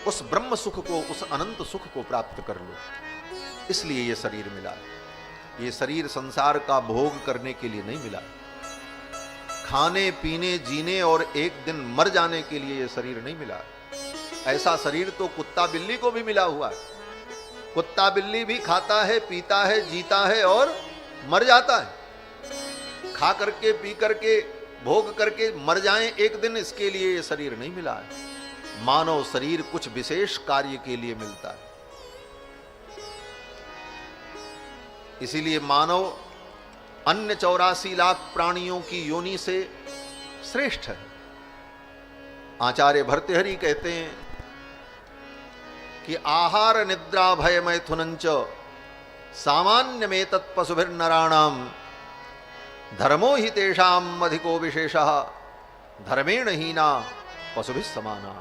उस ब्रह्म सुख को, उस अनंत सुख को प्राप्त कर लो। इसलिए ये शरीर मिला। ये शरीर संसार का भोग करने के लिए नहीं मिला, खाने पीने जीने और एक दिन मर जाने के लिए ये शरीर नहीं मिला। ऐसा शरीर तो कुत्ता बिल्ली को भी मिला हुआ है। कुत्ता बिल्ली भी खाता है, पीता है, जीता है और मर जाता है। खा करके, पी करके, भोग करके मर जाएं एक दिन, इसके लिए ये शरीर नहीं मिला है। मानव शरीर कुछ विशेष कार्य के लिए मिलता है। इसीलिए मानव अन्य 84 लाख प्राणियों की योनि से श्रेष्ठ है। आचार्य भर्तृहरि कहते हैं कि आहार निद्रा भय मैथुनंच सामान्य में तत्पशुभिर्नराणाम धर्मो ही तेषाम अधिको विशेषः धर्मेण हीना पशुभिः समाना।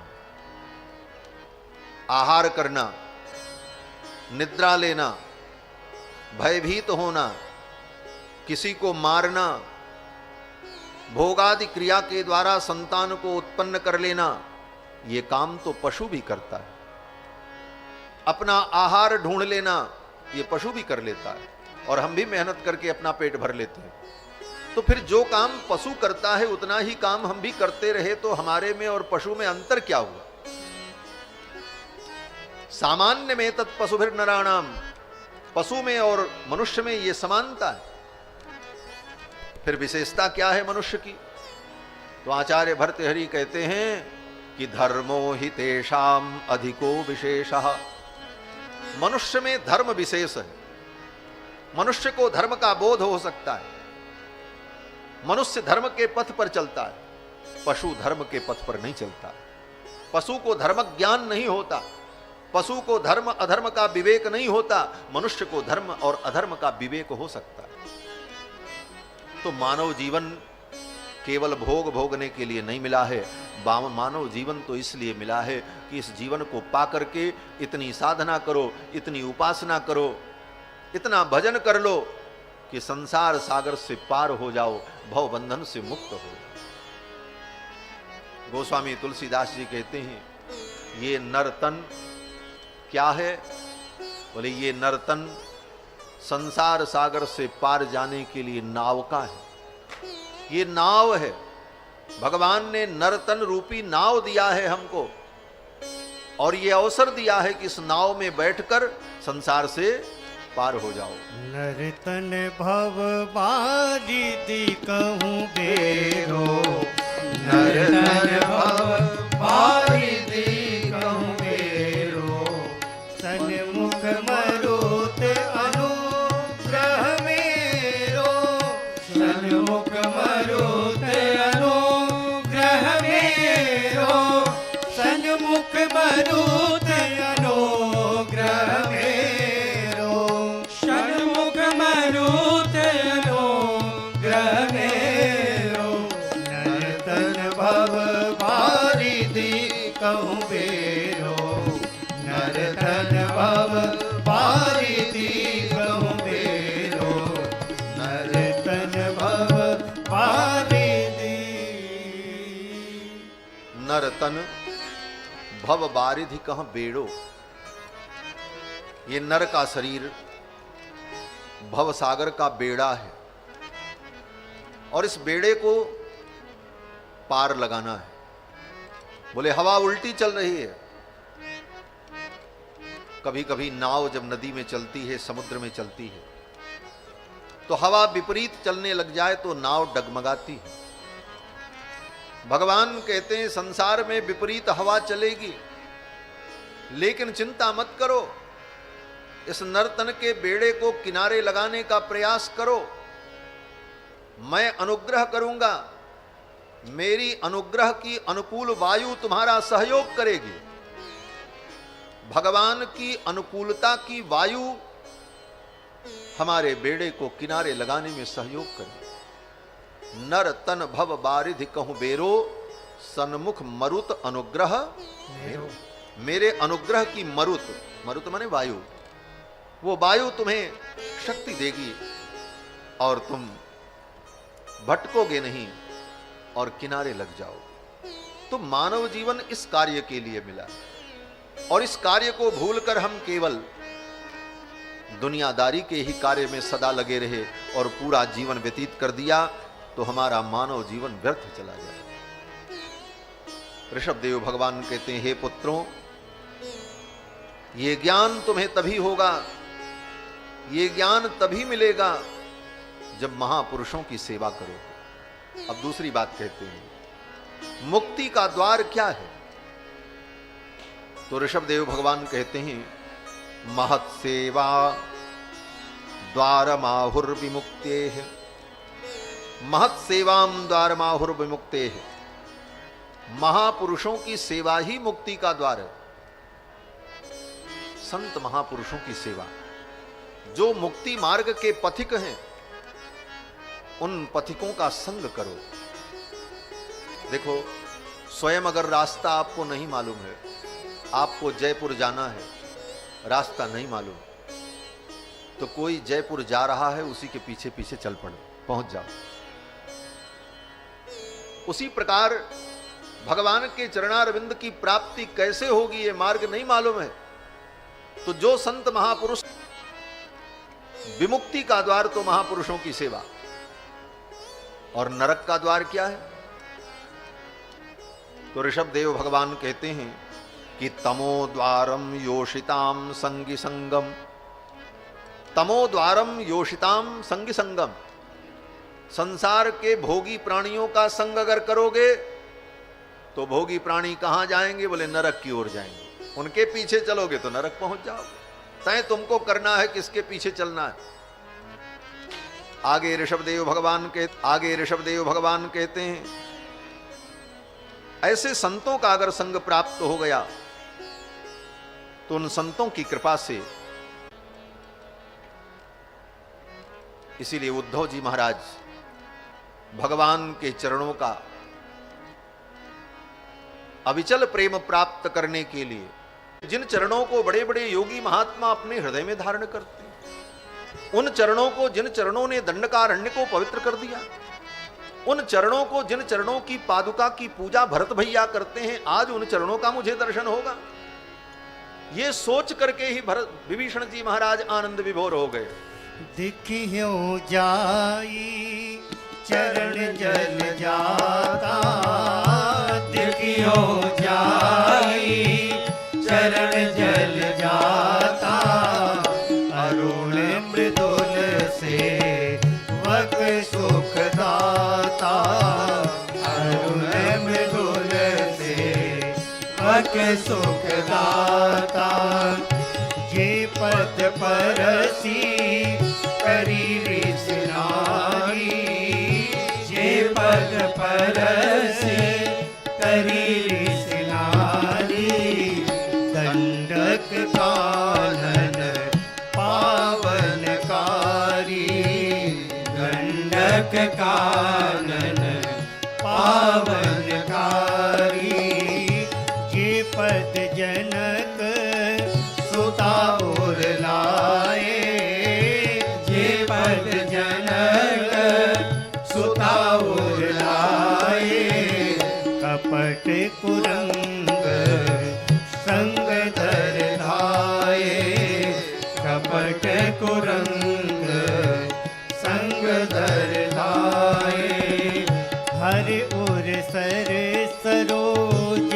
आहार करना, निद्रा लेना, भयभीत होना, किसी को मारना, भोगादि क्रिया के द्वारा संतान को उत्पन्न कर लेना, ये काम तो पशु भी करता है। अपना आहार ढूंढ लेना, ये पशु भी कर लेता है, और हम भी मेहनत करके अपना पेट भर लेते हैं। तो फिर जो काम पशु करता है उतना ही काम हम भी करते रहे तो हमारे में और पशु में अंतर क्या हुआ? सामान्य में तत्पशुभिर्नराणाम, पशु में और मनुष्य में ये समानता है। फिर विशेषता क्या है मनुष्य की? तो आचार्य भर्तृहरि कहते हैं कि धर्मो हि तेषाम अधिको विशेषः। मनुष्य में धर्म विशेष है। मनुष्य को धर्म का बोध हो सकता है। मनुष्य धर्म के पथ पर चलता है, पशु धर्म के पथ पर नहीं चलता। पशु को धर्म ज्ञान नहीं होता, पशु को धर्म अधर्म का विवेक नहीं होता। मनुष्य को धर्म और अधर्म का विवेक हो सकता है। तो मानव जीवन केवल भोग भोगने के लिए नहीं मिला है। मानव जीवन तो इसलिए मिला है कि इस जीवन को पा करके इतनी साधना करो, इतनी उपासना करो, इतना भजन कर लो कि संसार सागर से पार हो जाओ, भव बंधन से मुक्त हो जाओ। गोस्वामी तुलसीदास जी कहते हैं ये नर्तन क्या है? बोले ये नर्तन संसार सागर से पार जाने के लिए नाव का है। ये नाव है, भगवान ने नर्तन रूपी नाव दिया है हमको, और ये अवसर दिया है कि इस नाव में बैठकर संसार से पार हो जाओ। नर्तन भव बारिधि कहूँ बेरो, नर्तन भव बारिधि कहूँ बेरो, सन्मुख मरुत अनुग्रह मेरो, सन्मुख मरुत अनुग्रह मेरो, सन्मुख मरुत अनुग्रह मेरो, सन्मुख मरुत अनुग्रह मेरो, नर्तन भव बारिधि कहूँ बेरो, नर्तन भव बारिधि कहूँ बेरो, नर्तन भव बारिधि। नर्तन भव बारिधि कह बेड़ो। ये नर का शरीर भव सागर का बेड़ा है, और इस बेड़े को पार लगाना है। बोले हवा उल्टी चल रही है। कभी कभी नाव जब नदी में चलती है, समुद्र में चलती है, तो हवा विपरीत चलने लग जाए तो नाव डगमगाती है। भगवान कहते हैं संसार में विपरीत हवा चलेगी, लेकिन चिंता मत करो, इस नर्तन के बेड़े को किनारे लगाने का प्रयास करो। मैं अनुग्रह करूंगा, मेरी अनुग्रह की अनुकूल वायु तुम्हारा सहयोग करेगी। भगवान की अनुकूलता की वायु हमारे बेड़े को किनारे लगाने में सहयोग करेगी। नर तन भव बारिधि कहूं बेरो, सन्मुख मरुत अनुग्रह मेरो। मेरे अनुग्रह की मरुत, मरुत माने वायु, वो वायु तुम्हें शक्ति देगी और तुम भटकोगे नहीं और किनारे लग जाओगे। तो मानव जीवन इस कार्य के लिए मिला। और इस कार्य को भूलकर हम केवल दुनियादारी के ही कार्य में सदा लगे रहे और पूरा जीवन व्यतीत कर दिया, तो हमारा मानव जीवन व्यर्थ चला जाए। ऋषभदेव भगवान कहते हैं, हे पुत्रों, ये ज्ञान तुम्हें तभी होगा, ये ज्ञान तभी मिलेगा जब महापुरुषों की सेवा करोगे। अब दूसरी बात कहते हैं, मुक्ति का द्वार क्या है? तो ऋषभदेव भगवान कहते हैं, महत सेवा द्वारमाहुर विमुक्तेः, महत सेवाम द्वारमाहुर विमुक्तेः। महापुरुषों की सेवा ही मुक्ति का द्वार है। संत महापुरुषों की सेवा, जो मुक्ति मार्ग के पथिक हैं, उन पथिकों का संग करो। देखो, स्वयं अगर रास्ता आपको नहीं मालूम है, आपको जयपुर जाना है, रास्ता नहीं मालूम, तो कोई जयपुर जा रहा है, उसी के पीछे पीछे चल पड़ो, पहुंच जाओ। उसी प्रकार भगवान के चरणारविंद की प्राप्ति कैसे होगी, ये मार्ग नहीं मालूम है, तो जो संत महापुरुष, विमुक्ति का द्वार तो महापुरुषों की सेवा, और नरक का द्वार क्या है? तो ऋषभदेव भगवान कहते हैं कि तमो द्वारम योषिताम संगी संगम, तमो द्वारम योषिताम संगी संगम। संसार के भोगी प्राणियों का संग अगर करोगे तो भोगी प्राणी कहां जाएंगे? बोले नरक की ओर जाएंगे। उनके पीछे चलोगे तो नरक पहुंच जाओगे। तय तुमको करना है किसके पीछे चलना है। आगे ऋषभदेव भगवान कहते हैं, ऐसे संतों का अगर संग प्राप्त हो गया तो उन संतों की कृपा से, इसीलिए उद्धव जी महाराज भगवान के चरणों का अविचल प्रेम प्राप्त करने के लिए, जिन चरणों को बड़े बड़े योगी महात्मा अपने हृदय में धारण करते हैं, उन चरणों को, जिन चरणों ने दंडकारण्य को पवित्र कर दिया, उन चरणों को, जिन चरणों की पादुका की पूजा भरत भैया करते हैं, आज उन चरणों का मुझे दर्शन होगा, ये सोच करके ही विभीषण जी महाराज आनंद विभोर हो गए। दिखियो जाई चरण जल जाता, दिखियो जाई चरण जल जाता, अरुण मृदुल से वक सुख दाता, अरुण मृदुल से वक सुख दाता। जे पद परसी करी रिस नारी, जे पद परसी करी रिस नारी, दंडक कानन पावनकारी, दंडक कानन पावनकारी। जे पद जनक सुता और लाए, जे पद जनक सुता और लाए, कपट कुरंग संग धर धाये, कपट कुरंग संग धर धाये। हर उर सर सरोज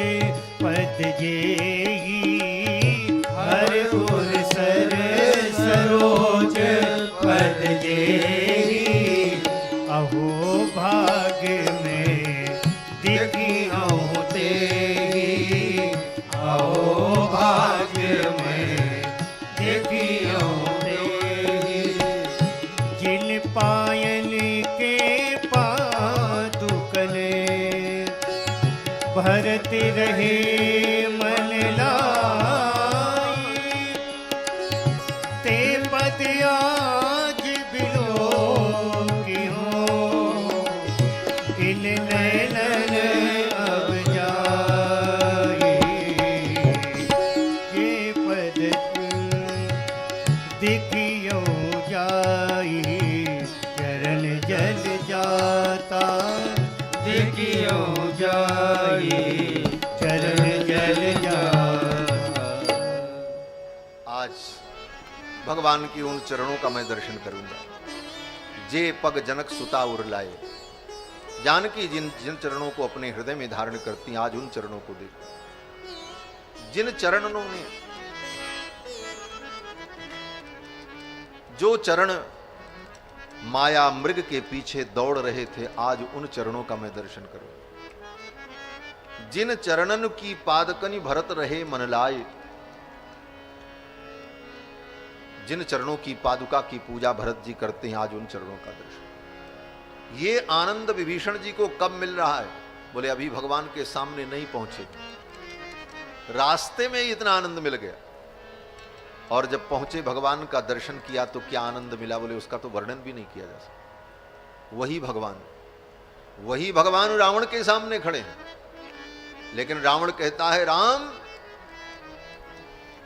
पद जेही, हर उर सर सरोज पद जेही, अहो भाग में दिखियो तेरी, अहो भाग में दिखियो तेरी। जिन पायन के पादुकने भरत रहे मन लाई, ते पद आज बिलो क्यों, इन नैनन अब जाए। ये पद दिखियो जाई चरण जल जाता, दिखियो जाई चरण आज भगवान की उन चरणों का मैं दर्शन करूंगा। जे पग जनक सुता उर लाए, जानकी जिन जिन चरणों को अपने हृदय में धारण करती, आज उन चरणों को देखो। जिन चरणों ने, जो चरण माया मृग के पीछे दौड़ रहे थे, आज उन चरणों का मैं दर्शन करूं। जिन चरणन की पादकनि भरत रहे मन लाए, जिन चरणों की पादुका की पूजा भरत जी करते हैं, आज उन चरणों का दर्शन। ये आनंद विभीषण जी को कब मिल रहा है? बोले अभी भगवान के सामने नहीं पहुंचे, रास्ते में ही इतना आनंद मिल गया, और जब पहुंचे भगवान का दर्शन किया तो क्या आनंद मिला, बोले उसका तो वर्णन भी नहीं किया जा सकता। वही भगवान रावण के सामने खड़े हैं, लेकिन रावण कहता है राम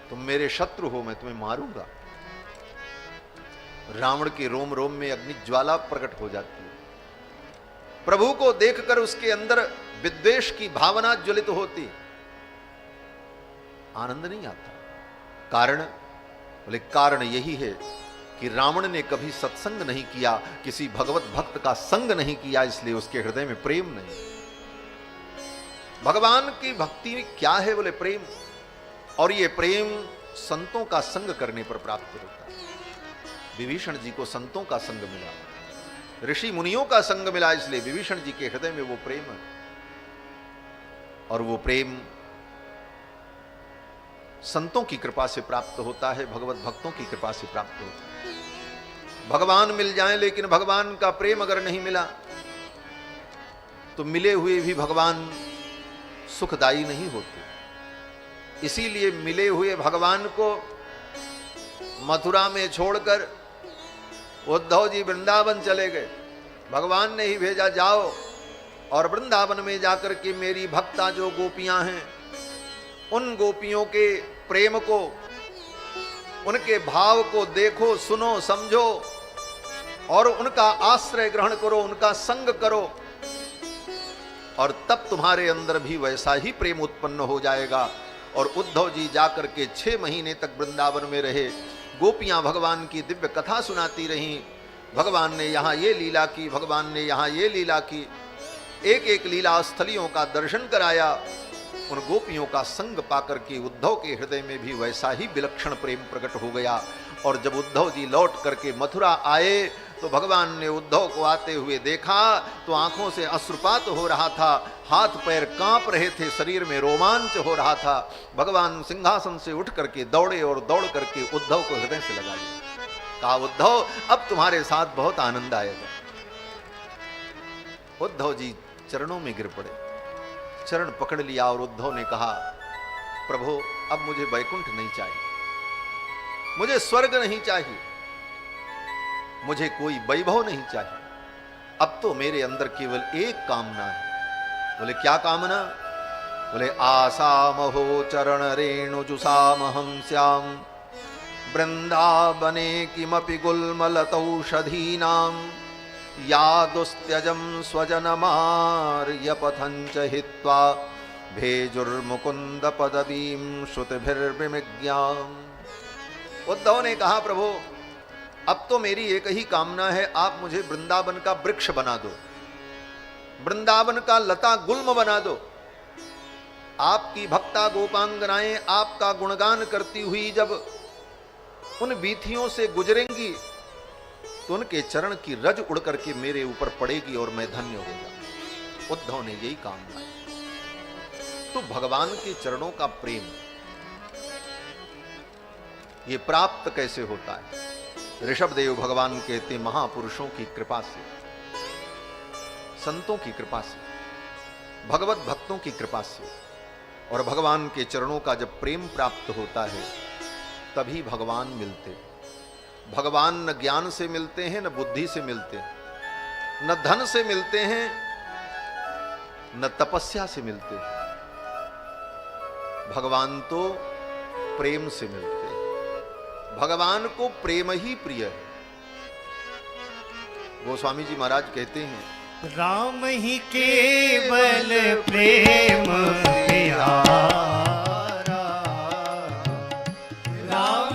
तुम मेरे शत्रु हो, मैं तुम्हें मारूंगा। रावण के रोम रोम में अग्नि ज्वाला प्रकट हो जाती है। प्रभु को देखकर उसके अंदर विद्वेष की भावना ज्वलित होती, आनंद नहीं आता। कारण, बोले कारण यही है कि रावण ने कभी सत्संग नहीं किया, किसी भगवत भक्त का संग नहीं किया, इसलिए उसके हृदय में प्रेम नहीं। भगवान की भक्ति क्या है? बोले प्रेम, और ये प्रेम संतों का संग करने पर प्राप्त होता है। विभीषण जी को संतों का संग मिला, ऋषि मुनियों का संग मिला, इसलिए विभीषण जी के हृदय में वो प्रेम है। और वो प्रेम संतों की कृपा से प्राप्त होता है, भगवत भक्तों की कृपा से प्राप्त होता है। भगवान मिल जाएं, लेकिन भगवान का प्रेम अगर नहीं मिला तो मिले हुए भी भगवान सुखदायी नहीं होते। इसीलिए मिले हुए भगवान को मथुरा में छोड़कर उद्धव जी वृंदावन चले गए। भगवान ने ही भेजा, जाओ और वृंदावन में जाकर के मेरी भक्ता जो गोपियां हैं, उन गोपियों के प्रेम को, उनके भाव को देखो, सुनो, समझो, और उनका आश्रय ग्रहण करो, उनका संग करो, और तब तुम्हारे अंदर भी वैसा ही प्रेम उत्पन्न हो जाएगा। और उद्धव जी जाकर के 6 महीने तक वृंदावन में रहे। गोपियां भगवान की दिव्य कथा सुनाती रहीं, भगवान ने यहाँ ये लीला की, भगवान ने यहाँ ये लीला की, एक एक लीला स्थलियों का दर्शन कराया। उन गोपियों का संग पाकर के उद्धव के हृदय में भी वैसा ही विलक्षण प्रेम प्रकट हो गया। और जब उद्धव जी लौट करके मथुरा आए तो भगवान ने उद्धव को आते हुए देखा तो आंखों से अश्रुपात हो रहा था, हाथ पैर कांप रहे थे, शरीर में रोमांच हो रहा था। भगवान सिंहासन से उठ करके दौड़े और दौड़ करके उद्धव को हृदय से लगा लिया। कहा उद्धव अब तुम्हारे साथ बहुत आनंद आएगा। उद्धव जी चरणों में गिर पड़े, चरण पकड़ लिया और उद्धव ने कहा प्रभु अब मुझे वैकुंठ नहीं चाहिए, मुझे स्वर्ग नहीं चाहिए, मुझे कोई वैभव नहीं चाहिए, अब तो मेरे अंदर केवल एक कामना है। बोले क्या कामना? बोले आसामहो चरण रेणु जुसामहं श्याम वृंदावने किमपि गुल्मलतौषधीनां या दुस्त्यजं स्वजनमार्यपथं च हित्वा भेजुर्मुकुंद पदवीं श्रुतिभिर्विमिज्ञाम्। उद्धव ने कहा प्रभु अब तो मेरी एक ही कामना है, आप मुझे वृंदावन का वृक्ष बना दो, वृंदावन का लता गुल्म बना दो। आपकी भक्ता गोपांगनाएं आपका गुणगान करती हुई जब उन बीथियों से गुजरेंगी तो उनके चरण की रज उड़ करके मेरे ऊपर पड़ेगी और मैं धन्य हो जाऊंगा। उद्धव ने यही कामना। तो भगवान के चरणों का प्रेम ये प्राप्त कैसे होता है? ऋषभदेव भगवान कहते महापुरुषों की कृपा से, संतों की कृपा से, भगवत भक्तों की कृपा से, और भगवान के चरणों का जब प्रेम प्राप्त होता है तभी भगवान मिलते। भगवान न ज्ञान से मिलते हैं, न बुद्धि से मिलते हैं, न धन से मिलते हैं, न तपस्या से मिलते हैं। भगवान तो प्रेम से मिलते हैं। भगवान को प्रेम ही प्रिय है। गोस्वामी जी महाराज कहते हैं राम ही केवल प्रेम प्यारा, राम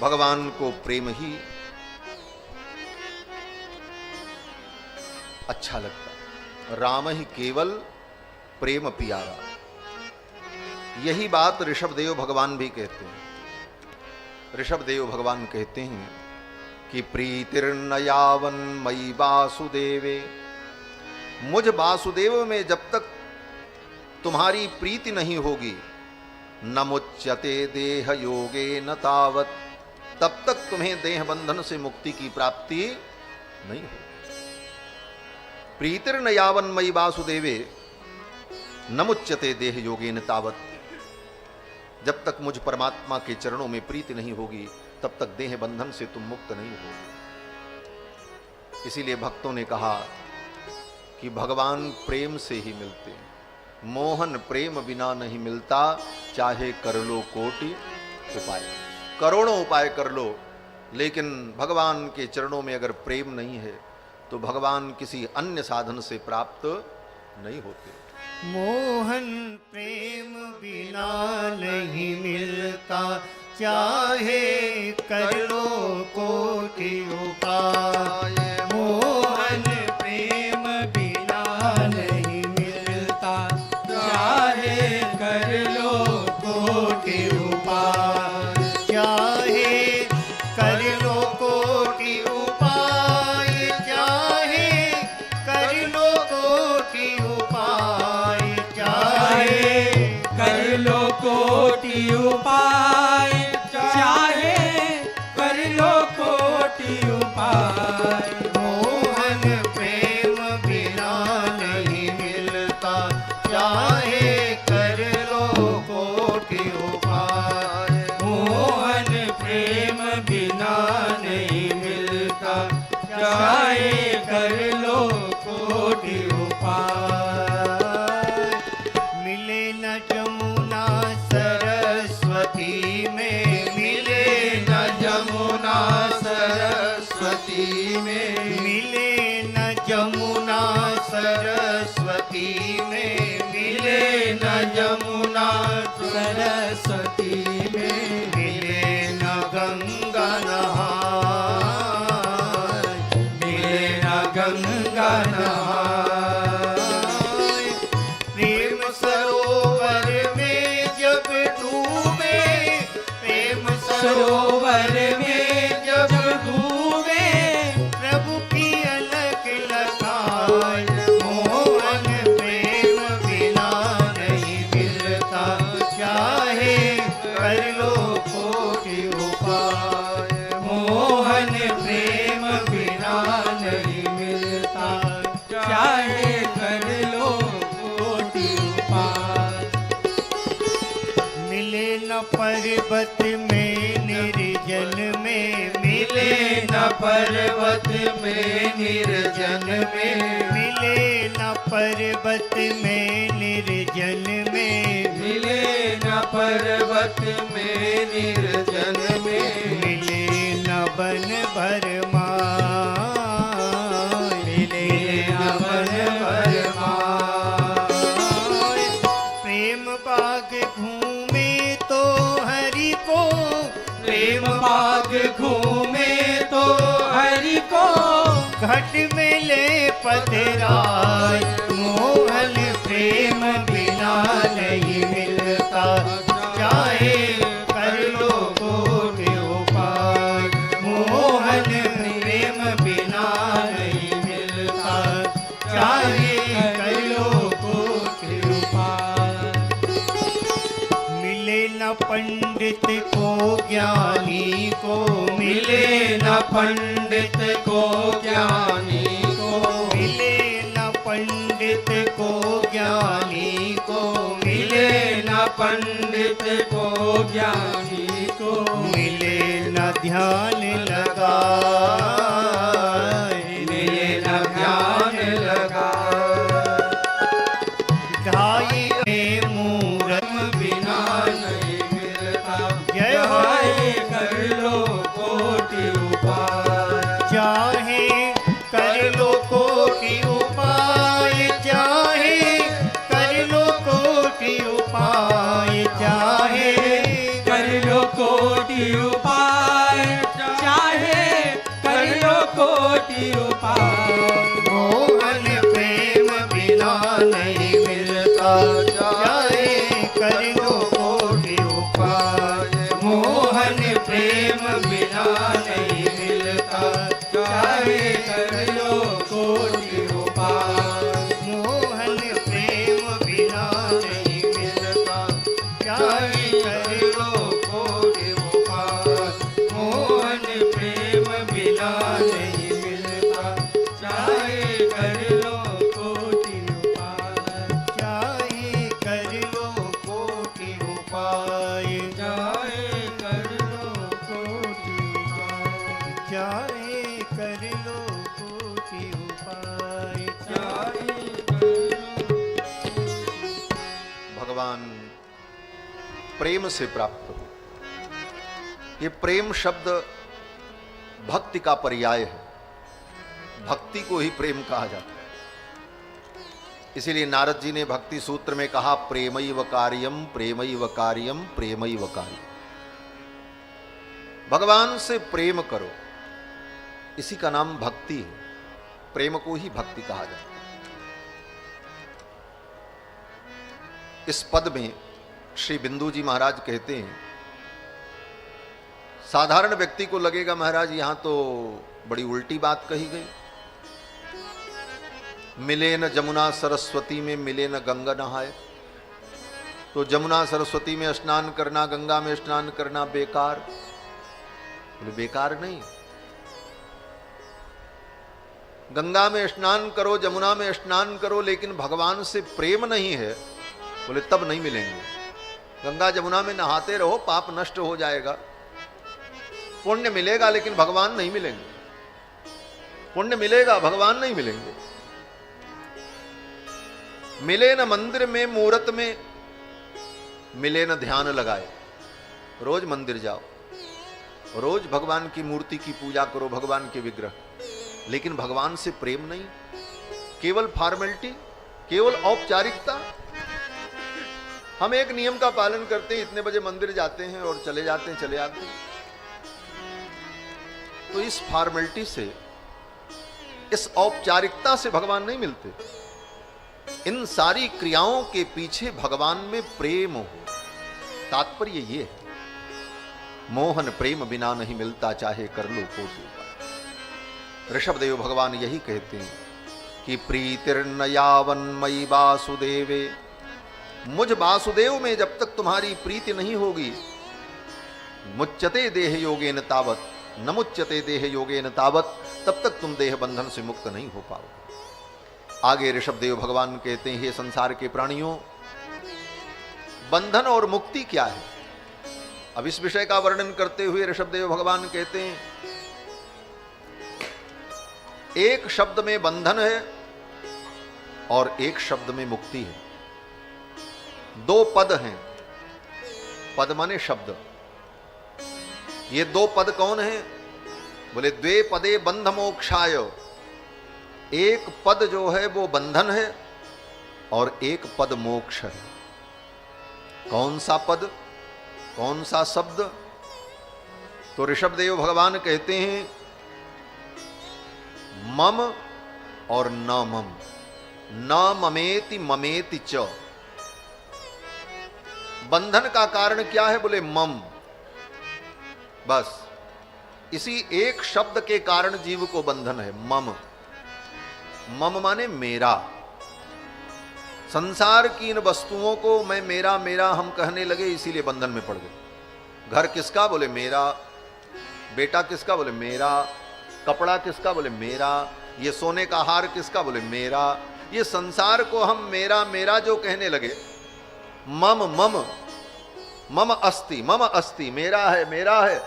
भगवान को प्रेम ही अच्छा लगता। राम ही केवल प्रेम पियारा। यही बात ऋषभदेव भगवान भी कहते हैं। ऋषभदेव भगवान कहते हैं कि प्रीतिर्न यावन मयि वासुदेवे, मुझ वासुदेव में जब तक तुम्हारी प्रीति नहीं होगी, न मुच्यते देह योगे न तावत, तब तक तुम्हें देह बंधन से मुक्ति की प्राप्ति नहीं होगी। प्रीतिर्न यावन मयि वासुदेवे न मुच्यते देह योगे न तावत, जब तक मुझ परमात्मा के चरणों में प्रीति नहीं होगी तब तक देह बंधन से तुम मुक्त नहीं हो। इसीलिए भक्तों ने कहा कि भगवान प्रेम से ही मिलते हैं, मोहन प्रेम बिना नहीं मिलता, चाहे कर लो कोटि उपाय, करोड़ों उपाय कर लो, लेकिन भगवान के चरणों में अगर प्रेम नहीं है तो भगवान किसी अन्य साधन से प्राप्त नहीं होते। मोहन प्रेम बिना नहीं मिलता, चाहे कर लो कोटि उपाय। मोहन प्रेम बिना नहीं मिलता, चाहे कर लो कोटि उपाय। चाहे कर लो कोटि उपाय, चाहे कर लो कोटि उपाय, चाहे कर लो कोटि उपाय, चाहे कर लो कोटि उपाय। मोहन प्रेम बिना नहीं मिलता, चाहे कर लो कोटि उपाय। मोहन प्रेम बिना नहीं मिलता, चाहे कर लो कोटि उपाय। मिले न जमुना सरस्वती में, मिले न जमुना सरस्वती में, मिले न जमुना सरस्वती में, मिले न जमुना सरस्वती में, मिले न गंगा नहाय, मिले न गंगा नहाय। प्रेम सरोवर में जब डूबे, प्रेम सरोवर में जब डूबे, प्रभु की अलग लखाय। मोहन प्रेम बिना नहीं मिलता, चाहे कर लो कोटि उपाय। मोहन प्रेम बिना नहीं मिलता, चाहे कर लो कोटि उपाय। मिले न पर्वत में निर्जन में, मिले न पर्वत में निर्जन में, मिले न पर्वत में निर्जन में, मिले न पर्वत में निर्जन में, मिले न बन भरमाय, मिले न बन भरमाय। प्रेम बाग घूमे तो हरि को, प्रेम बाग घूमे तो हरि को, घट में ले पधराय। मोहन प्रेम बिना नहीं मिलता, चाहे कर लो कोटि उपाय। मोहन प्रेम बिना नहीं मिलता, चाहे कर लो कोटि उपाय। मिले न पंडित को ज्ञानी को, मिले न पंडित को ज्ञानी को, मिले न पंडित को ज्ञानी को, मिले न पंडित को ज्ञानी को, मिले न ध्यान लगा, मिले न ध्यान लगा। ढाई में मूरत बिना नहीं मिलता, जय हो। चाहे कर लो कोटि उपाय। चाहे कर लो कोटि उपाय, चाहे कर लो कोटि उपाय, चाहे कर लो कोटि उपाय, चाहे कर लो कोटि उपाय, चाहे कर लो। भगवान प्रेम से प्राप्त हो। ये प्रेम शब्द भक्ति का पर्याय है, भक्ति को ही प्रेम कहा जाता है। इसीलिए नारद जी ने भक्ति सूत्र में कहा प्रेमैव कार्यम प्रेमैव कार्यम प्रेमैव कार्यम। भगवान से प्रेम करो, इसी का नाम भक्ति है। प्रेम को ही भक्ति कहा जाता है। इस पद में श्री बिंदु जी महाराज कहते हैं, साधारण व्यक्ति को लगेगा महाराज यहां तो बड़ी उल्टी बात कही गई। मिले न जमुना सरस्वती में मिले न गंगा नहाए, तो जमुना सरस्वती में स्नान करना, गंगा में स्नान करना बेकार? बोले बेकार नहीं, गंगा में स्नान करो, जमुना में स्नान करो, लेकिन भगवान से प्रेम नहीं है, बोले तब नहीं मिलेंगे। गंगा जमुना में नहाते रहो, पाप नष्ट हो जाएगा, पुण्य मिलेगा, लेकिन भगवान नहीं मिलेंगे। पुण्य मिलेगा, भगवान नहीं मिलेंगे। मिले न मंदिर में मूरत में, मिले न ध्यान लगाए। रोज मंदिर जाओ, रोज भगवान की मूर्ति की पूजा करो, भगवान के विग्रह, लेकिन भगवान से प्रेम नहीं, केवल फॉर्मेलिटी, केवल औपचारिकता। हम एक नियम का पालन करते हैं, इतने बजे मंदिर जाते हैं और चले जाते हैं, चले आते हैं। तो इस फॉर्मेलिटी से, इस औपचारिकता से भगवान नहीं मिलते। इन सारी क्रियाओं के पीछे भगवान में प्रेम हो। तात्पर्य ये है, मोहन प्रेम बिना नहीं मिलता, चाहे कर लो कोटि उपाय। ऋषभदेव भगवान यही कहते हैं कि प्रीतिर्न यावन्मयि वासुदेवे, मुझ वासुदेव में जब तक तुम्हारी प्रीति नहीं होगी, मुच्यते देह योगेन तावत न मुच्यते देह योगेन तावत, तब तक तुम देह बंधन से मुक्त नहीं हो पाओगे। आगे ऋषभदेव भगवान कहते हैं, हे संसार के प्राणियों, बंधन और मुक्ति क्या है? अब इस विषय का वर्णन करते हुए ऋषभदेव भगवान कहते हैं, एक शब्द में बंधन है और एक शब्द में मुक्ति है। दो पद हैं, पद माने शब्द। ये दो पद कौन है? बोले द्वे पदे बंध मोक्षाय। एक पद जो है वो बंधन है और एक पद मोक्ष है। कौन सा पद, कौन सा शब्द? तो ऋषभदेव भगवान कहते हैं, मम और न मम, न ममेति ममेति च। बंधन का कारण क्या है? बोले मम। बस इसी एक शब्द के कारण जीव को बंधन है, मम। मम माने मेरा। संसार की इन वस्तुओं को मैं मेरा मेरा हम कहने लगे, इसीलिए बंधन में पड़ गए। घर किसका? बोले मेरा। बेटा किसका? बोले मेरा। कपड़ा किसका? बोले मेरा। ये सोने का हार किसका? बोले मेरा। ये संसार को हम मेरा मेरा जो कहने लगे, मम मम मम अस्ति, मम अस्ति, मेरा है मेरा है,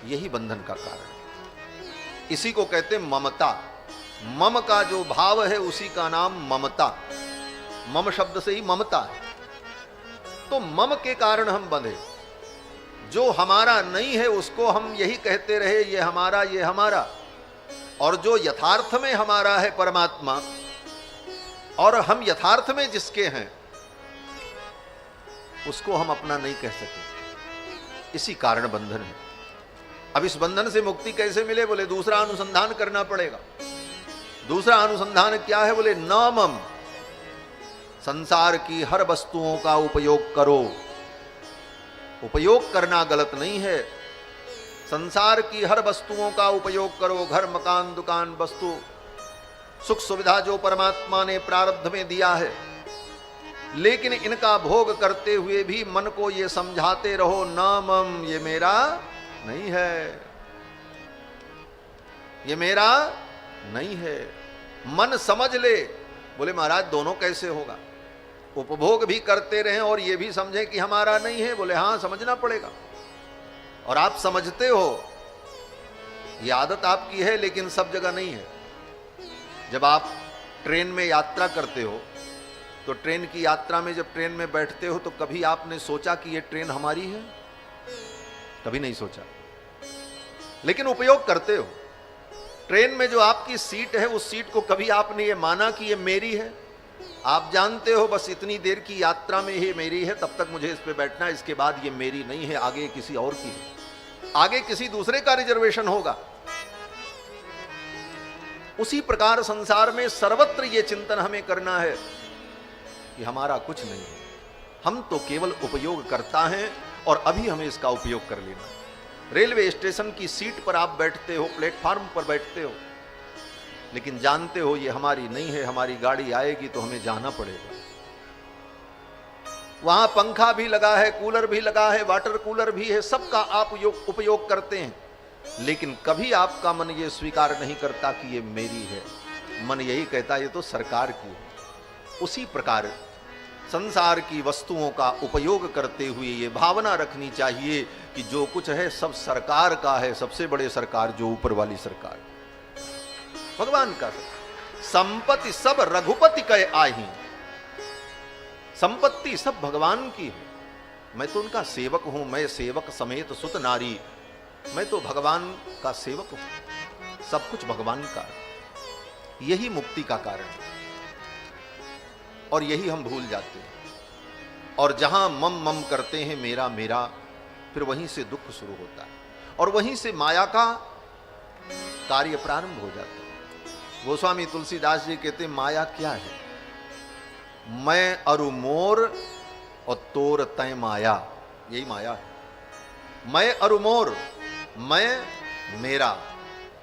यही बंधन का कारण है। इसी को कहते हैं ममता। मम का जो भाव है उसी का नाम ममता। मम शब्द से ही ममता है। तो मम के कारण हम बंधे। जो हमारा नहीं है उसको हम यही कहते रहे, ये हमारा, ये हमारा। और जो यथार्थ में हमारा है परमात्मा, और हम यथार्थ में जिसके हैं, उसको हम अपना नहीं कह सके। इसी कारण बंधन है। अब इस बंधन से मुक्ति कैसे मिले? बोले दूसरा अनुसंधान करना पड़ेगा। दूसरा अनुसंधान क्या है? बोले न मम। संसार की हर वस्तुओं का उपयोग करो। उपयोग करना गलत नहीं है। संसार की हर वस्तुओं का उपयोग करो। घर, मकान, दुकान, वस्तु, सुख सुविधा जो परमात्मा ने प्रारब्ध में दिया है, लेकिन इनका भोग करते हुए भी मन को ये समझाते रहो, न मम, ये मेरा नहीं है, ये मेरा नहीं है। मन समझ ले। बोले महाराज दोनों कैसे होगा? उपभोग भी करते रहें और ये भी समझें कि हमारा नहीं है? बोले हाँ, समझना पड़ेगा। और आप समझते हो ये आदत आपकी है, लेकिन सब जगह नहीं है। जब आप ट्रेन में यात्रा करते हो तो ट्रेन की यात्रा में जब ट्रेन में बैठते हो तो कभी आपने सोचा कि ये ट्रेन हमारी है? कभी नहीं सोचा, लेकिन उपयोग करते हो। ट्रेन में जो आपकी सीट है उस सीट को कभी आपने ये माना कि ये मेरी है? आप जानते हो बस इतनी देर की यात्रा में ही मेरी है, तब तक मुझे इस पे बैठना है, इसके बाद ये मेरी नहीं है, आगे किसी और की है, आगे किसी दूसरे का रिजर्वेशन होगा। उसी प्रकार संसार में सर्वत्र ये चिंतन हमें करना है कि हमारा कुछ नहीं है, हम तो केवल उपयोग करता हैं और अभी हमें इसका उपयोग कर लेना है। रेलवे स्टेशन की सीट पर आप बैठते हो, प्लेटफार्म पर बैठते हो, लेकिन जानते हो ये हमारी नहीं है, हमारी गाड़ी आएगी तो हमें जाना पड़ेगा। वहां पंखा भी लगा है, कूलर भी लगा है, वाटर कूलर भी है, सबका आप उपयोग करते हैं, लेकिन कभी आपका मन ये स्वीकार नहीं करता कि ये मेरी है। मन यही कहता है ये तो सरकार की है। उसी प्रकार संसार की वस्तुओं का उपयोग करते हुए ये भावना रखनी चाहिए कि जो कुछ है सब सरकार का है, सबसे बड़े सरकार जो ऊपर वाली सरकार, भगवान का। संपत्ति सब रघुपति कहे आही, संपत्ति सब भगवान की है, मैं तो उनका सेवक हूं, मैं सेवक समेत सुत नारी, मैं तो भगवान का सेवक हूं, सब कुछ भगवान का। यही मुक्ति का कारण है और यही हम भूल जाते हैं। और जहां मम मम करते हैं मेरा मेरा, फिर वहीं से दुख शुरू होता है और वहीं से माया का कार्य प्रारंभ हो जाता है। गोस्वामी तुलसीदास जी कहते हैं माया क्या है? मैं अरु मोर और तोर तय माया, यही माया है। मैं अरु मोर, मैं मेरा,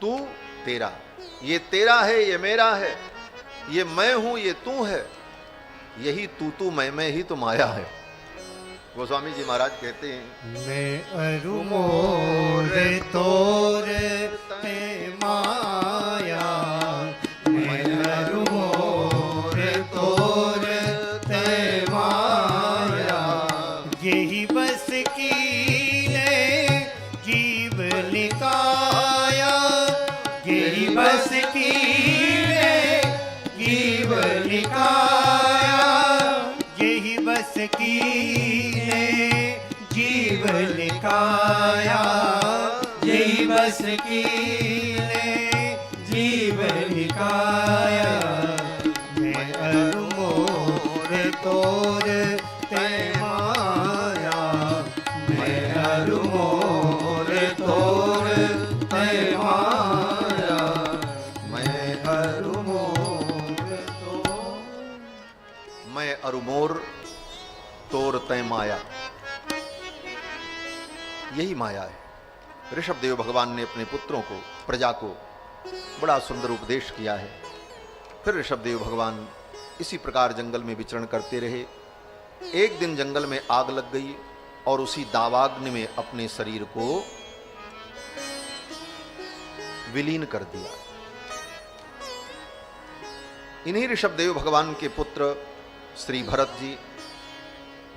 तू तेरा, ये तेरा है ये मेरा है, ये मैं हूं ये तू है, यही तू मैं ही तो माया है। गोस्वामी जी महाराज कहते हैं मैं अरु मोर तोर ते माया, मैं अरु मोर तोर ते माया, यही बस कीने जीव लिकाया, यही बस कीने जीव लिकाया, यही बस कीने जीव लिकाया, यही बस कीने जीव लिकाया, मैं अरु मोर तोर ते माया, मैं अरु मोर तोर ते माया, मैं अरु मोर तोर, मैं अरुमोर तोर तय माया, यही माया है। ऋषभदेव भगवान ने अपने पुत्रों को, प्रजा को बड़ा सुंदर उपदेश किया है। फिर ऋषभदेव भगवान इसी प्रकार जंगल में विचरण करते रहे। एक दिन जंगल में आग लग गई और उसी दावाग्नि में अपने शरीर को विलीन कर दिया। इन्हीं ऋषभदेव भगवान के पुत्र श्री भरत जी,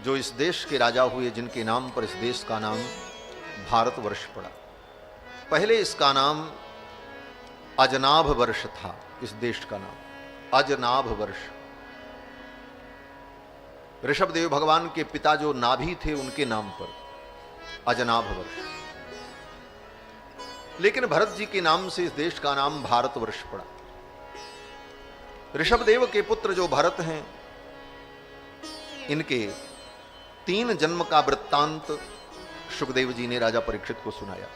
जो इस देश के राजा हुए, जिनके नाम पर इस देश का नाम भारतवर्ष पड़ा। पहले इसका नाम अजनाभ वर्ष था, इस देश का नाम अजनाभ वर्ष। ऋषभदेव भगवान के पिता जो नाभि थे उनके नाम पर अजनाभ वर्ष, लेकिन भरत जी के नाम से इस देश का नाम भारतवर्ष पड़ा। ऋषभदेव के पुत्र जो भरत हैं, इनके 3 जन्म का वृत्तांत सुखदेव जी ने राजा परीक्षित को सुनाया।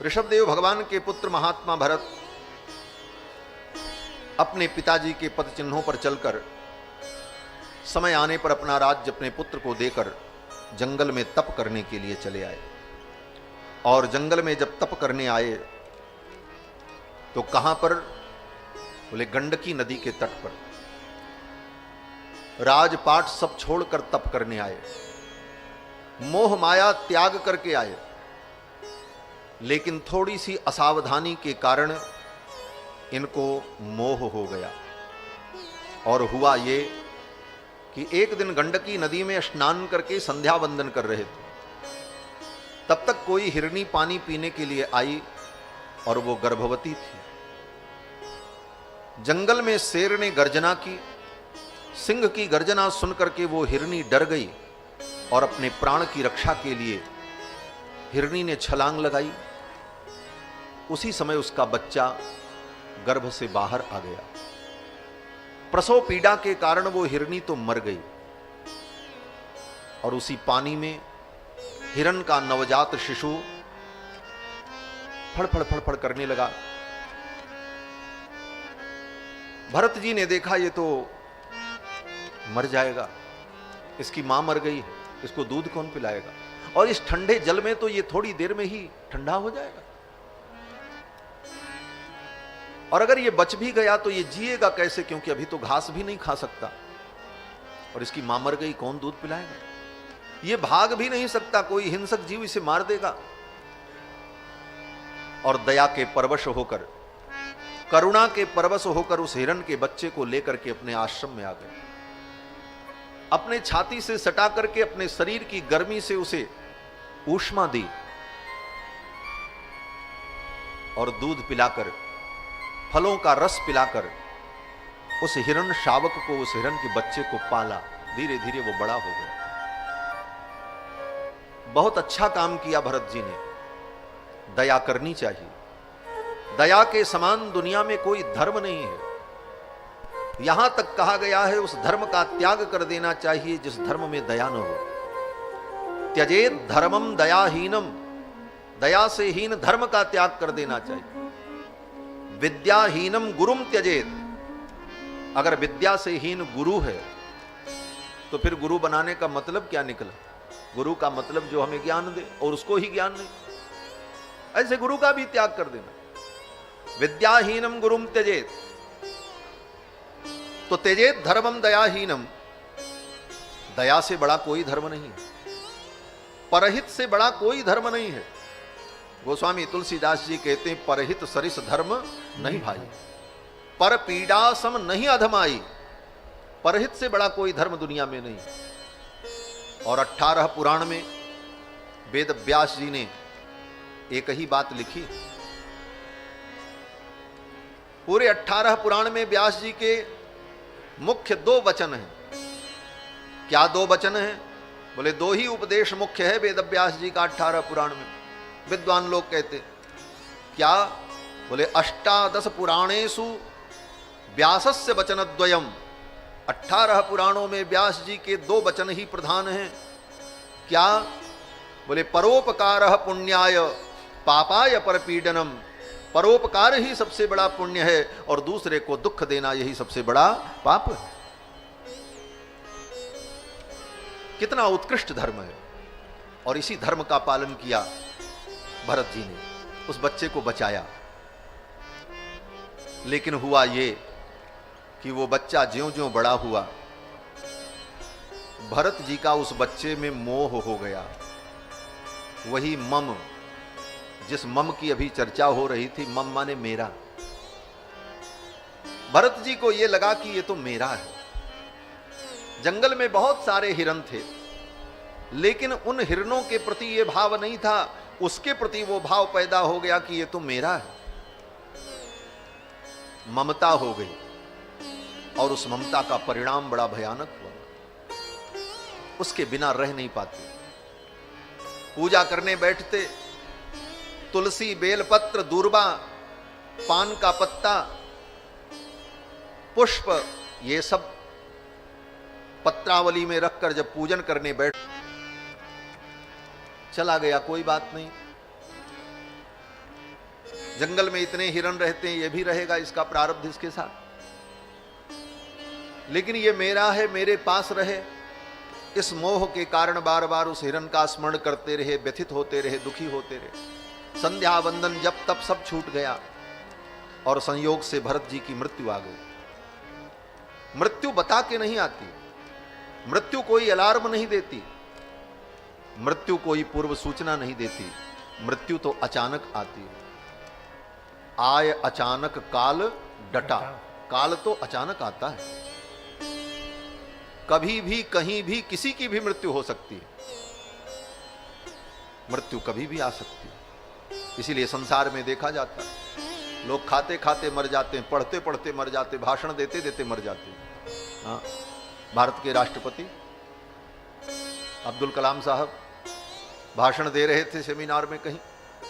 ऋषभदेव भगवान के पुत्र महात्मा भरत अपने पिताजी के पद चिन्हों पर चलकर समय आने पर अपना राज्य अपने पुत्र को देकर जंगल में तप करने के लिए चले आए। और जंगल में जब तप करने आए तो कहां पर? बोले गंडकी नदी के तट पर। राजपाट सब छोड़कर तप करने आए, मोह माया त्याग करके आए, लेकिन थोड़ी सी असावधानी के कारण इनको मोह हो गया। और हुआ ये कि एक दिन गंडकी नदी में स्नान करके संध्या वंदन कर रहे थे। तब तक कोई हिरनी पानी पीने के लिए आई और वो गर्भवती थी। जंगल में शेर ने गर्जना की, सिंह की गर्जना सुनकर के वो हिरनी डर गई और अपने प्राण की रक्षा के लिए हिरनी ने छलांग लगाई। उसी समय उसका बच्चा गर्भ से बाहर आ गया। प्रसव पीड़ा के कारण वो हिरनी तो मर गई और उसी पानी में हिरण का नवजात शिशु फड़फड़ फड़फड़ करने लगा। भरत जी ने देखा ये तो मर जाएगा, इसकी मां मर गई है, इसको दूध कौन पिलाएगा, और इस ठंडे जल में तो ये थोड़ी देर में ही ठंडा हो जाएगा, और अगर ये बच भी गया तो ये जिएगा कैसे, क्योंकि अभी तो घास भी नहीं खा सकता, और इसकी मां मर गई, कौन दूध पिलाएगा, ये भाग भी नहीं सकता, कोई हिंसक जीव इसे मार देगा। और दया के परवश होकर, करुणा के परवश होकर उस हिरण के बच्चे को लेकर के अपने आश्रम में आ गए। अपने छाती से सटा करके अपने शरीर की गर्मी से उसे ऊष्मा दी और दूध पिलाकर, फलों का रस पिलाकर उस हिरण शावक को, उस हिरण के बच्चे को पाला। धीरे धीरे वो बड़ा हो गया। बहुत अच्छा काम किया भरत जी ने। दया करनी चाहिए। दया के समान दुनिया में कोई धर्म नहीं है। यहां तक कहा गया है उस धर्म का त्याग कर देना चाहिए जिस धर्म में दया न हो। त्यजेत धर्मम दयाहीनम, दया से हीन धर्म का त्याग कर देना चाहिए। विद्याहीनम गुरुम त्यजेत, अगर विद्या से हीन गुरु है तो फिर गुरु बनाने का मतलब क्या निकला? गुरु का मतलब जो हमें ज्ञान दे और उसको ही ज्ञान नहीं, ऐसे गुरु का भी त्याग कर देना। विद्याहीनम गुरुम त्यजेत, तो त्यजेत धर्मम दयाहीनम, दया से बड़ा कोई धर्म नहीं है, परहित से बड़ा कोई धर्म नहीं है। गोस्वामी तुलसीदास जी कहते हैं परहित सरिस धर्म नहीं भाई, पर पीड़ा सम नहीं अधमाई, परहित से बड़ा कोई धर्म दुनिया में नहीं। और 18 पुराण में वेद व्यास जी ने एक ही बात लिखी। पूरे 18 पुराण में व्यास जी के मुख्य 2 वचन हैं। क्या 2 वचन हैं? बोले 2 ही उपदेश मुख्य है वेद व्यास जी का 18 पुराण में। विद्वान लोग कहते क्या? बोले अष्टादश पुराणेषु व्यासस्य वचनद्वयम्, 18 पुराणों में व्यास जी के 2 वचन ही प्रधान हैं। क्या? बोले परोपकारः पुण्याय पापाय परपीडनम, परोपकार ही सबसे बड़ा पुण्य है और दूसरे को दुख देना यही सबसे बड़ा पाप है। कितना उत्कृष्ट धर्म है। और इसी धर्म का पालन किया भरत जी ने, उस बच्चे को बचाया। लेकिन हुआ ये कि वो बच्चा ज्यों-ज्यों बड़ा हुआ, भरत जी का उस बच्चे में मोह हो गया। वही मम, जिस मम की अभी चर्चा हो रही थी, मम माने मेरा। भरत जी को यह लगा कि ये तो मेरा है। जंगल में बहुत सारे हिरण थे, लेकिन उन हिरणों के प्रति यह भाव नहीं था, उसके प्रति वो भाव पैदा हो गया कि ये तो मेरा है। ममता हो गई और उस ममता का परिणाम बड़ा भयानक हुआ। उसके बिना रह नहीं पाते। पूजा करने बैठते, तुलसी, बेलपत्र, दूर्बा, पान का पत्ता, पुष्प, ये सब पत्रावली में रखकर जब पूजन करने बैठ, चला गया, कोई बात नहीं। जंगल में इतने हिरण रहते हैं, ये भी रहेगा, इसका प्रारब्ध इसके साथ। लेकिन ये मेरा है, मेरे पास रहे, इस मोह के कारण बार बार उस हिरण का स्मरण करते रहे, व्यथित होते रहे, दुखी होते रहे। संध्या वंदन जब तब सब छूट गया और संयोग से भरत जी की मृत्यु आ गई। मृत्यु बता के नहीं आती, मृत्यु कोई अलार्म नहीं देती, मृत्यु कोई पूर्व सूचना नहीं देती, मृत्यु तो अचानक आती है। आय अचानक काल डटा, काल तो अचानक आता है। कभी भी, कहीं भी, किसी की भी मृत्यु हो सकती है। मृत्यु कभी भी आ सकती है। इसीलिए संसार में देखा जाता है लोग खाते खाते मर जाते हैं, पढ़ते पढ़ते मर जाते, भाषण देते देते मर जाते हैं। हाँ, भारत के राष्ट्रपति अब्दुल कलाम साहब भाषण दे रहे थे सेमिनार में कहीं,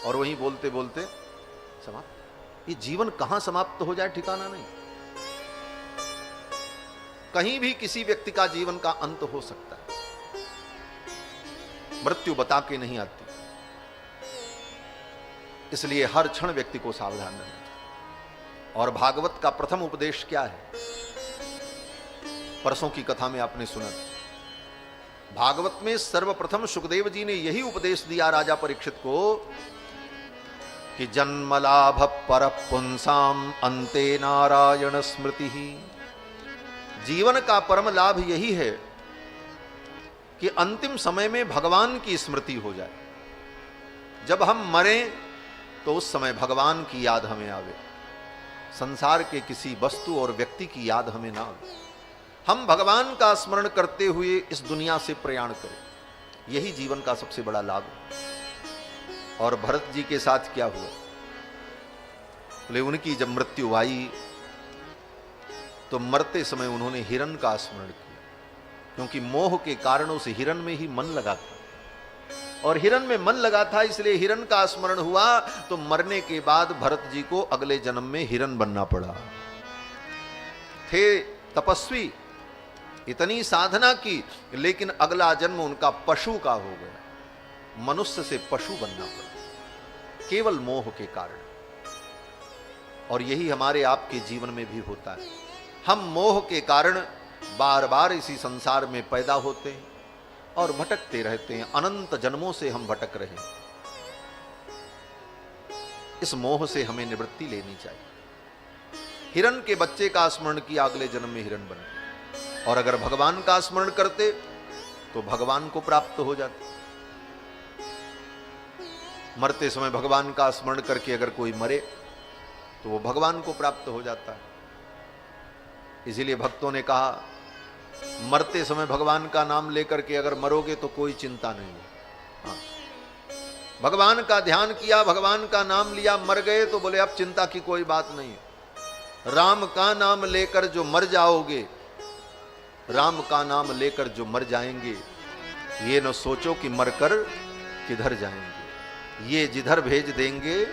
और वहीं बोलते बोलते समाप्त। ये जीवन कहां समाप्त हो जाए ठिकाना नहीं। कहीं भी किसी व्यक्ति का जीवन का अंत हो सकता है, मृत्यु बता के नहीं आती। इसलिए हर क्षण व्यक्ति को सावधान रहना चाहिए। और भागवत का प्रथम उपदेश क्या है? परसों की कथा में आपने सुना, भागवत में सर्वप्रथम सुखदेव जी ने यही उपदेश दिया राजा परीक्षित को कि जन्म लाभ पर पुंसाम अंते नारायण स्मृति ही। जीवन का परम लाभ यही है कि अंतिम समय में भगवान की स्मृति हो जाए। जब हम मरें तो उस समय भगवान की याद हमें आवे, संसार के किसी वस्तु और व्यक्ति की याद हमें ना आवे। हम भगवान का स्मरण करते हुए इस दुनिया से प्रयाण करें, यही जीवन का सबसे बड़ा लाभ है। और भरत जी के साथ क्या हुआ? बोले उनकी जब मृत्यु आई तो मरते समय उन्होंने हिरण का स्मरण किया, क्योंकि मोह के कारणों से हिरण में ही मन लगा था, और हिरण में मन लगा था इसलिए हिरण का स्मरण हुआ। तो मरने के बाद भरत जी को अगले जन्म में हिरण बनना पड़ा। थे तपस्वी, इतनी साधना की, लेकिन अगला जन्म उनका पशु का हो गया, मनुष्य से पशु बनना पड़ा, केवल मोह के कारण। और यही हमारे आपके जीवन में भी होता है। हम मोह के कारण बार बार इसी संसार में पैदा होते हैं और भटकते रहते हैं। अनंत जन्मों से हम भटक रहे हैं। इस मोह से हमें निवृत्ति लेनी चाहिए। हिरण के बच्चे का स्मरण किया, अगले जन्म में हिरण बने, और अगर भगवान का स्मरण करते तो भगवान को प्राप्त हो जाते। मरते समय भगवान का स्मरण करके अगर कोई मरे तो वो भगवान को प्राप्त हो जाता है। इसीलिए भक्तों ने कहा, मरते समय भगवान का नाम लेकर के अगर मरोगे तो कोई चिंता नहीं है। हाँ, भगवान का ध्यान किया, भगवान का नाम लिया, मर गए तो बोले अब चिंता की कोई बात नहीं है। राम का नाम लेकर जो मर जाओगे, राम का नाम लेकर जो मर जाएंगे, ये न सोचो कि मरकर किधर जाएंगे, ये जिधर भेज देंगे